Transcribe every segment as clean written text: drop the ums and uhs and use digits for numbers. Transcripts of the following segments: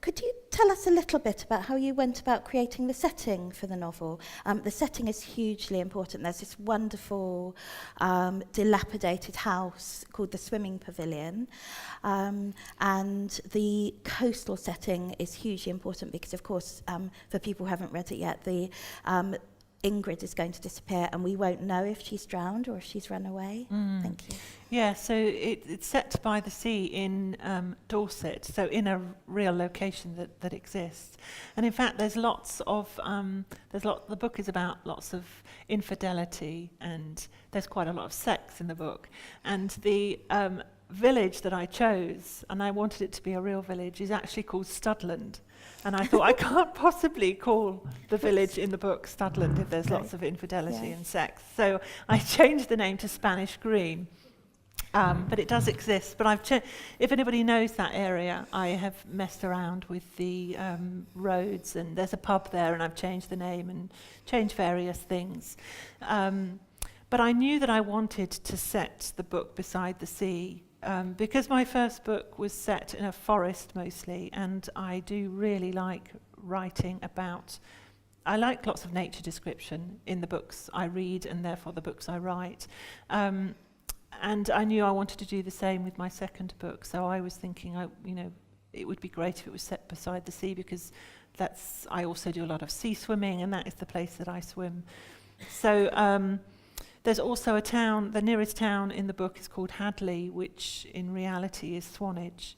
Could you tell us a little bit about how you went about creating the setting for the novel? The setting is hugely important. There's this wonderful dilapidated house called the Swimming Pavilion, and the coastal setting is hugely important because, of course, for people who haven't read it yet, the Ingrid is going to disappear and we won't know if she's drowned or if she's run away. Thank you. Yeah, so it's set by the sea in Dorset, so in a real location that exists. And in fact, there's lots of, the book is about lots of infidelity, and there's quite a lot of sex in the book. And the village that I chose, and I wanted it to be a real village, is actually called Studland. And I thought, I can't possibly call the village in the book Studland if there's lots of infidelity and sex. So I changed the name to Spanish Green. But it does exist. But if anybody knows that area, I have messed around with the roads, and there's a pub there, and I've changed the name and changed various things. But I knew that I wanted to set the book beside the sea, because my first book was set in a forest mostly, and I do really like writing about. I like lots of nature description in the books I read, and therefore the books I write. And I knew I wanted to do the same with my second book, so I was thinking, it would be great if it was set beside the sea, because I also do a lot of sea swimming, and that is the place that I swim. So there's also a town, the nearest town in the book is called Hadley, which in reality is Swanage.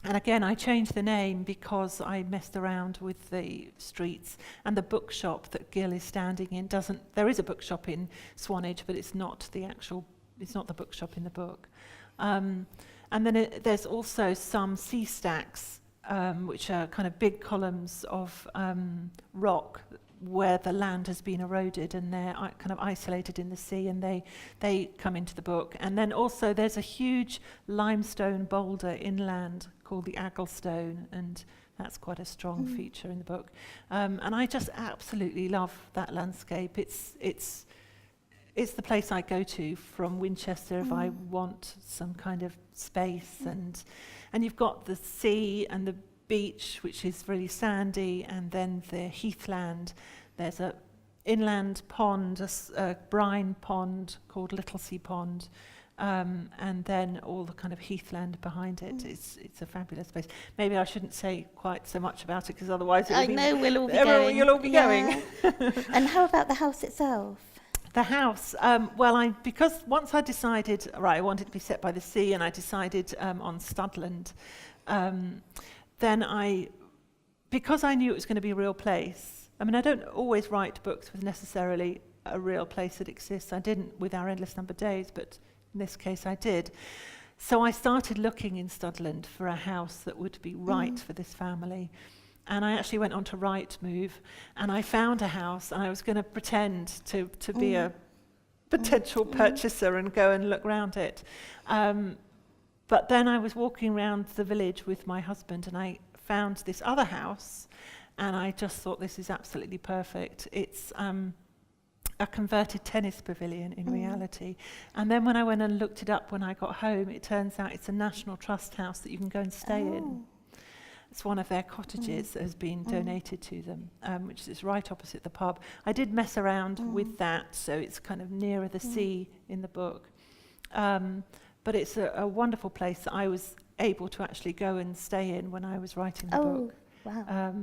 And again, I changed the name because I messed around with the streets, and the bookshop that Gil is standing in there is a bookshop in Swanage, but it's not the bookshop in the book. And then there's also some sea stacks, which are kind of big columns of rock where the land has been eroded, and they're kind of isolated in the sea, and they come into the book. And then also there's a huge limestone boulder inland called the Agglestone, and that's quite a strong feature in the book. And I just absolutely love that landscape. It's the place I go to from Winchester if I want some kind of space, and you've got the sea and the beach, which is really sandy, and then the heathland. There's a inland pond, a brine pond called Littlesea Pond, and then all the kind of heathland behind it. It's a fabulous place. Maybe I shouldn't say quite so much about it, because otherwise we'll all be going. You'll all be going. And how about the house itself? The house, because once I decided, I wanted to be set by the sea, and I decided on Studland, then because I knew it was going to be a real place. I mean, I don't always write books with necessarily a real place that exists. I didn't with Our Endless Number of Days, but in this case I did. So I started looking in Studland for a house that would be right for this family. And I actually went on to Rightmove, and I found a house, and I was going to pretend to be a potential purchaser and go and look around it. But then I was walking around the village with my husband, and I found this other house, and I just thought, this is absolutely perfect. It's a converted tennis pavilion in reality. And then when I went and looked it up when I got home, it turns out it's a National Trust house that you can go and stay in. It's one of their cottages that has been donated to them, which is right opposite the pub. I did mess around with that, so it's kind of nearer the sea in the book. But it's a wonderful place that I was able to actually go and stay in when I was writing the book. Wow.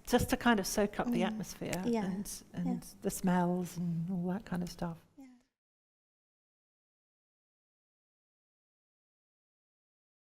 Just to kind of soak up the atmosphere and the smells and all that kind of stuff.